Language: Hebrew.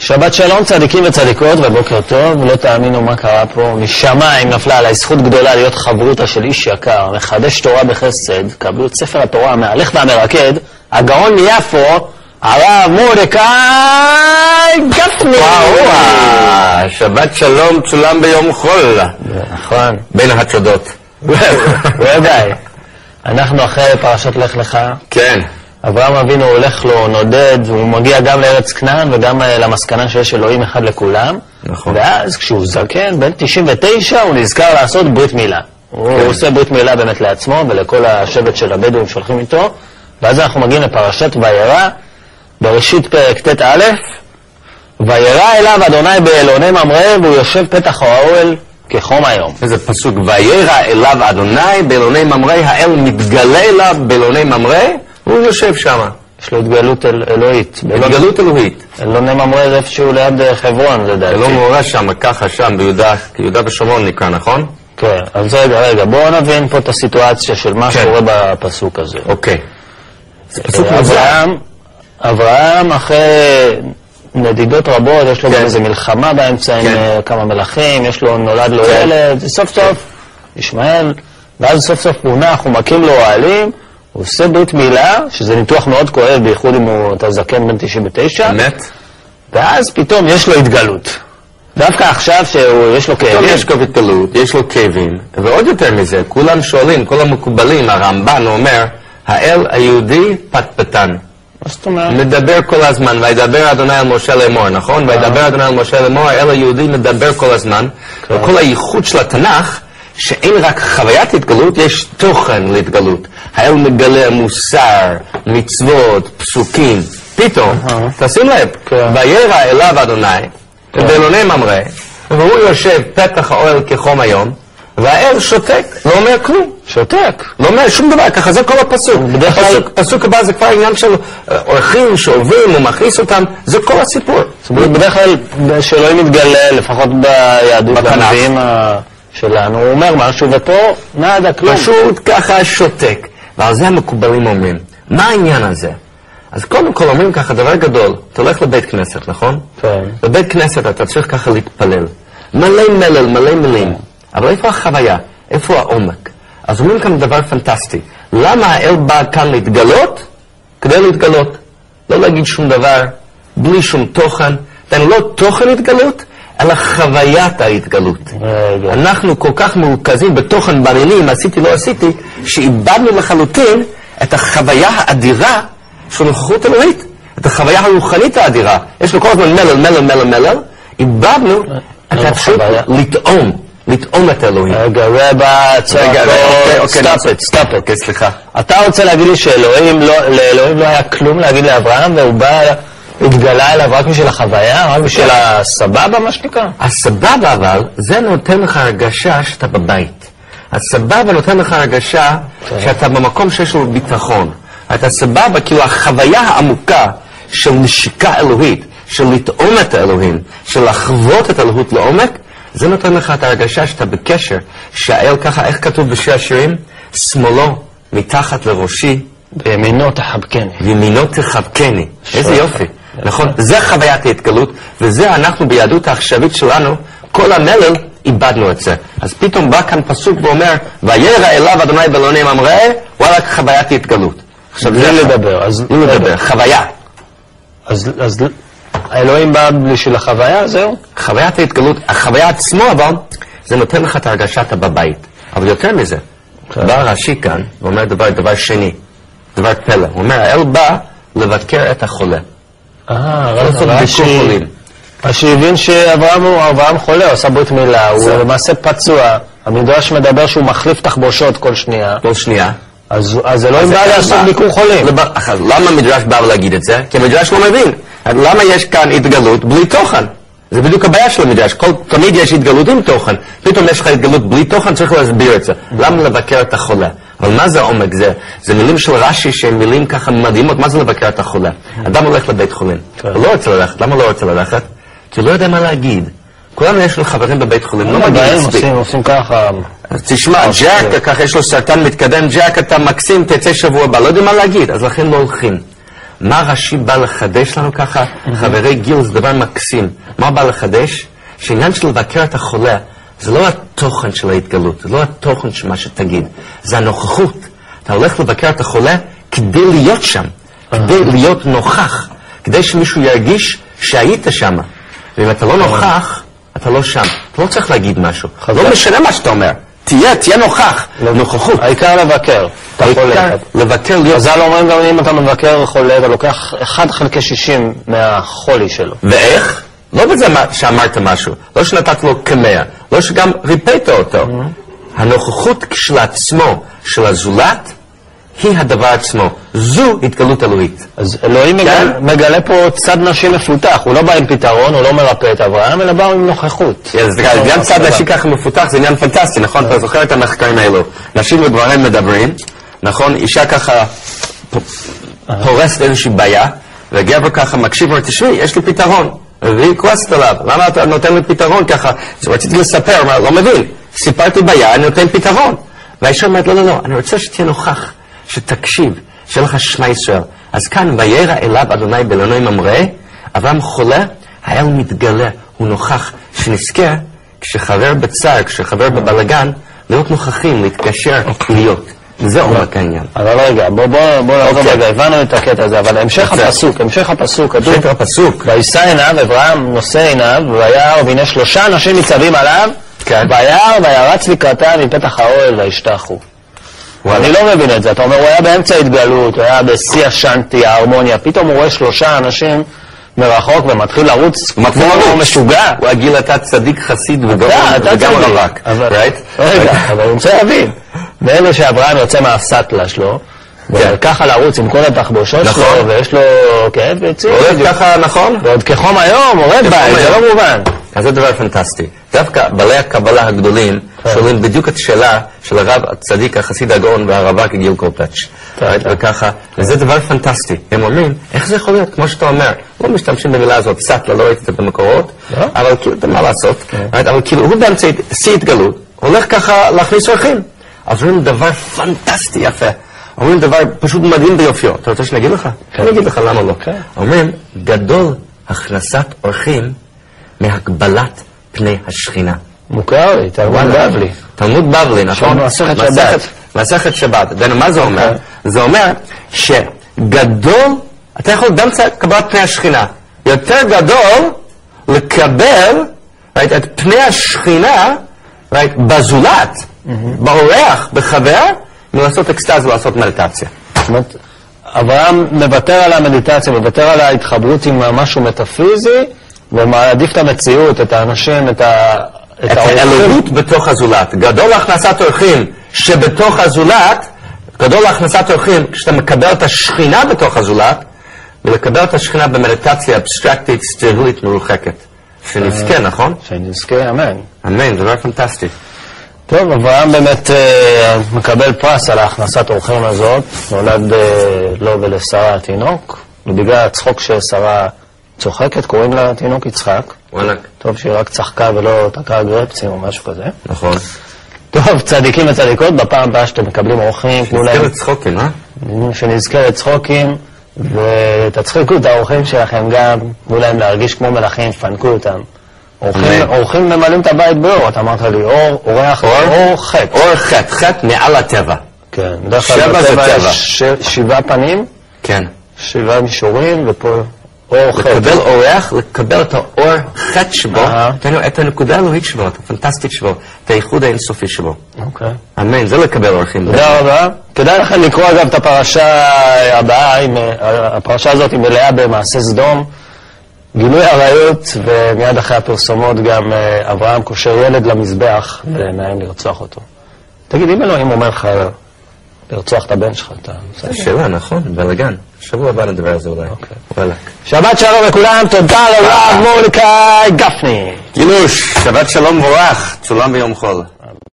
שבת שלום צדיקים וצדיקות ובוקר טוב, לא תאמינו מה קרה פה. משמיים נפלה עליי זכות גדולה להיות חברותה של איש יקר, מחדש תורה בחסד. קבלו את ספר התורה המהלך והמרקד, הגאון מיפו, הרב מרדכי גפני. וואו, שבת שלום צולם ביום חול. נכון. בין החדשות. ודאי. אנחנו אחרי פרשת לך לך. כן. אברהם אבינו הולך לו, נודד, הוא מגיע גם לארץ כנען וגם למסקנה שיש אלוהים אחד לכולם. נכון. ואז כשהוא זקן, בן 99, הוא נזכר לעשות ברית מילה. הוא עושה ברית מילה באמת לעצמו ולכל השבט של הבדואים שהולכים איתו. ואז אנחנו מגיעים לפרשת וירא, בראשית פרק ט' א', וירא אליו אדוני באלוני ממרא, והוא יושב פתח האוהל כחום היום. איזה פסוק, וירא אליו אדוני באלוני ממרא, האל מתגלה אליו באלוני ממרא, הוא יושב שם. יש לו התגלות אלוהית. התגלות אלוהית. אלוני ממרא זה איפשהו ליד חברון, לדעתי. אלוה מאורע שם, ככה שם, ביהודה ושומרון נקרא, נכון? כן, אז רגע, בואו נבין פה את הסיטואציה של מה שקורה בפסוק הזה. אוקיי. אברהם אחרי נדידות רבות, יש לו גם איזה מלחמה באמצע עם כמה מלכים, יש לו, נולד לו ילד, סוף סוף, ישמעאל, ואז סוף סוף פונח, הוא מקים לו אוהלים, הוא עושה ברית מילה, שזה ניתוח מאוד כואב, בייחוד אם אתה זקן בן 99. אמת. ואז פתאום יש לו התגלות. דווקא עכשיו שיש לו כאבים. יש לו התגלות, יש לו כאבים. ועוד יותר מזה, כולם שואלים, כל המקובלים, הרמב"ן אומר, האל היהודי פטפטן. מה זאת אומרת? מדבר כל הזמן, וידבר אדוני על משה לאמור, נכון? וידבר אדוני על משה לאמור, האל היהודי מדבר כל הזמן. וכל הייחוד של התנ"ך, שאין רק חוויית התגלות, יש תוכן להתגלות. האל מגלה מוסר, מצוות, פסוקים. פתאום, תשים לב, וירא אליו אדוני, באלוני ממרא, והוא יושב פתח האוהל כחום היום, והאל שותק, לא אומר כלום. שותק. לא אומר שום דבר, ככה זה כל הפסוק. הפסוק הבא זה כבר עניין של אורחים שעוברים, הוא מכניס אותם, זה כל הסיפור. זאת אומרת, בדרך כלל שאלוהים מתגלה, לפחות ביהדות הנביאים שלנו, הוא אומר משהו, ופה נעדה כלום. פשוט ככה שותק. ועל זה המקובלים אומרים. מה העניין הזה? אז קודם כל אומרים ככה, דבר גדול, אתה הולך לבית כנסת, נכון? כן. בבית כנסת אתה צריך ככה להתפלל. מלא מלל, מלא מילים. אבל איפה החוויה? איפה העומק? אז אומרים כאן דבר פנטסטי. למה האל בא כאן להתגלות? כדי להתגלות. לא להגיד שום דבר, בלי שום תוכן. לא תוכן התגלות, אלא חוויית ההתגלות. אנחנו כל כך מורכזים בתוכן בעניינים, עשיתי לא עשיתי, שאיבדנו לחלוטין את החוויה האדירה של נוכחות אלוהית. את החוויה הרוחנית האדירה. יש לו כל הזמן מלל. איבדנו את האפשרות לטעום את אלוהים. רגע, סטופ את. סליחה. אתה רוצה להגיד לי לאלוהים לא היה כלום להגיד לאברהם, והוא בא, התגלה אליו רק בשביל החוויה, רק בשביל הסבבה, מה שנקרא? הסבבה אבל, זה נותן לך הרגשה שאתה בבית. הסבבה נותן לך הרגשה שאתה במקום שיש לו ביטחון. אתה סבבה, כאילו החוויה העמוקה של נשיקה אלוהית, של לטעום את האלוהים, של לחוות את האלוהות לעומק, זה נותן לך את הרגשה שאתה בקשר, שהאל ככה, איך כתוב בשיר השירים? שמאלו מתחת לראשי, בימינו תחבקני. ימינו תחבקני. איזה יופי. נכון? זה חוויית ההתגלות, וזה אנחנו ביהדות העכשווית שלנו, כל המלל איבדנו את זה. אז פתאום בא כאן פסוק ואומר, וירא אליו אדוני באלוני ממרא, וואלק חוויית ההתגלות. עכשיו זה לדבר. חוויה. אז האלוהים בא בשביל החוויה, זהו? חוויית ההתגלות, החוויה עצמו אבל, זה נותן לך את הרגשה שאתה בבית. אבל יותר מזה, בא רש"י כאן, ואומר דבר שני, דבר פלא. הוא אומר, האל בא לבקר את החולה. רש"י הבין שאברהם חולה, הוא עשה ברית מילה, הוא למעשה פצוע. המדרש מדבר שהוא מחליף תחבושות כל שנייה. כל שנייה. אז אלוהים בא לעשות ביקור חולים. למה המדרש בא להגיד את זה? כי המדרש לא מבין. למה יש כאן התגלות בלי תוכן? זה בדיוק הבעיה של המדרש. תמיד יש התגלות עם תוכן. פתאום יש לך התגלות בלי תוכן, צריך להסביר את זה. למה לבקר את החולה? אבל מה זה עומק? זה מילים של רש"י שהן מילים ככה מדהימות. מה זה לבקר את החולה? אדם הולך לבית חולים. הוא לא רוצה ללכת. למה לא רוצה ללכת? כי הוא לא יודע מה להגיד. כולנו יש לו חברים בבית חולים, לא מגיע מספיק. עושים ככה. אז תשמע, ג'ק, ככה יש לו סרטן מתקדם, ג'ק, אתה מקסים, תצא שבוע הבא, לא יודע מה להגיד, אז לכן לא הולכים. מה רש"י בא לחדש לנו ככה? חברי גיל, זה דבר מקסים. מה בא לחדש? שעניין של לבקר את החולה, זה לא התוכן של ההתגלות, זה לא התוכן של מה שתגיד, זה הנוכחות. אתה הולך לבקר את החולה כדי להיות שם, כדי להיות נוכח, כדי שמישהו ירגיש שהיית שם. ואם אתה לא נוכח, אתה לא שם. אתה לא צריך להגיד משהו. לא משנה מה שאתה אומר. תהיה נוכח. נוכחות. העיקר לבקר. העיקר לבקר להיות. חז"ל אומרים גם אם אתה מבקר חולה, אתה לוקח 1/60 מהחולי שלו. ואיך? לא בזה שאמרת משהו. לא שנתת לו כמאה. לא שגם ריפאת אותו. הנוכחות כשלעצמו של הזולת היא הדבר עצמו. זו התגלות אלוהית. אז אלוהים מגלה פה צד נשי מפותח. הוא לא בא עם פתרון, הוא לא מרפא את אברהם, אלא בא עם נוכחות. עניין צד נשי ככה מפותח זה עניין פנטסטי, נכון? אתה זוכר את המחקרים האלו. נשים וגברים מדברים, נכון? אישה ככה פורסת איזושהי בעיה, וגבר ככה מקשיב ואומר, תשמעי, יש לי פתרון. והיא כועסת עליו. למה אתה נותן לי פתרון ככה? רציתי לספר, לא מבין. סיפרתי בעיה, אני נותן פתרון. והאישה אומרת, לא, אני רוצה שתהיה נוכח. שתקשיב, שיהיה לך שמע ישראל. אז כאן, וירא אליו אדוני באלוהים ממראה, אברהם חולה, האל מתגלה, הוא נוכח, שנזכה, כשחבר בצער, כשחבר בבלגן, להיות נוכחים, להתקשר, להיות. זה עומק העניין. אבל רגע, בוא נעבור רגע, הבנו את הקטע הזה, אבל המשך הפסוק, כתוב, וישא עיניו, אברהם נושא עיניו, וירא והנה 3 אנשים ניצבים עליו, וירא וירץ לקראתם מפתח האוהל וישתחו. אני לא מבין את זה, אתה אומר, הוא היה באמצע התגלות, הוא היה בשיא השנטי, ההרמוניה, פתאום הוא רואה 3 אנשים מרחוק ומתחיל לרוץ, הוא משוגע. הוא הגיל אתה צדיק חסיד וגם רווק. רגע, אבל אני רוצה להבין, באלה שאברהם יוצא מהסטלה שלו, וככה לרוץ עם כל התחבושות שלו, ויש לו כאב ויציב. הורד ככה, נכון? ועוד כחום היום, הורד בית, זה לא מובן. אז זה דבר פנטסטי. דווקא בעלי הקבלה הגדולים שואלים בדיוק את השאלה של הרב הצדיק, החסיד הגאון והרווק גיל קופץ'. וככה, וזה דבר פנטסטי. הם אומרים, איך זה יכול להיות? כמו שאתה אומר, לא משתמשים במילה הזאת, סטלה, לא ראיתי את זה במקורות, אבל כאילו, מה לעשות? אבל כאילו, הוא באמצע שיא התגלות, הולך ככה להכניס אורחים. אז אומרים דבר פנטסטי יפה. אומרים דבר פשוט מדהים ביופיו. אתה רוצה שאני אגיד לך? אני אגיד לך למה לא. אומרים, גדול הכנסת אורחים מהגבלת פני השכינה. מוכר לי, תלמוד בבלי. תלמוד בבלי, נכון? מסכת שבת. מסכת שבת. מה זה אומר? זה אומר שגדול, אתה יכול באמצע קבלת פני השכינה. יותר גדול לקבל את פני השכינה בזולת, באורח, בחבר, מלעשות אקסטאזה ולעשות מדיטציה. זאת אומרת, אברהם מוותר על המדיטציה, מוותר על ההתחברות עם משהו מטאפיזי, ומעדיף את המציאות, את האנשים, את האלוהות בתוך הזולת. גדול להכנסת אורחים שבתוך הזולת, גדול להכנסת אורחים כשאתה מקבל את השכינה בתוך הזולת, ולקבל את השכינה במדיטציה אבסטרקטית, סטרילית, מרוחקת. שנזכה, נכון? שנזכה, אמן. אמן, זה דבר פנטסטי. טוב, אברהם באמת מקבל פרס על ההכנסת אורחים הזאת, נולד לו ולשרה התינוק, ובגלל הצחוק ששרה צוחקת, קוראים לה תינוק יצחק. וואלק. טוב שהיא רק צחקה ולא תקעה גרפסים או משהו כזה. נכון. טוב, צדיקים וצדיקות, בפעם הבאה שאתם מקבלים אורחים, שנזכה לצחוקים, שנזכה לצחוקים, ותצחיקו את האורחים שלכם גם, תנו להם להרגיש כמו מלאכים, פנקו אותם. אורחים ממלאים את הבית באור, אתה אמרת לי, אורח, אור חטא. אור חטא, חטא מעל הטבע. כן, דרך כלל בטבע יש 7 פנים, כן. 7 מישורים, ופה אור חטא. לקבל אורח, לקבל את האור חטא שבו, את הנקודה האלוהית שבו, את הפנטסטית שבו, את הייחוד האינסופי שבו. אוקיי. אמן, זה לקבל אורחים. תודה רבה. כדאי לכם לקרוא אגב את הפרשה הבאה, הפרשה הזאת היא מלאה במעשה סדום, גילוי עריות, ומיד אחרי הפרסומות גם אברהם קושר ילד למזבח ומאיים לרצוח אותו. תגיד, אם אלוהים אומר לך לרצוח את הבן שלך, אתה... שאלה, נכון, בלגן. שבוע הבא נדבר על זה אולי. וואלק. שבת שלום לכולם, תודה לרב מורדכי גפני. גילוש, שבת שלום מבורך, צולם ביום חול.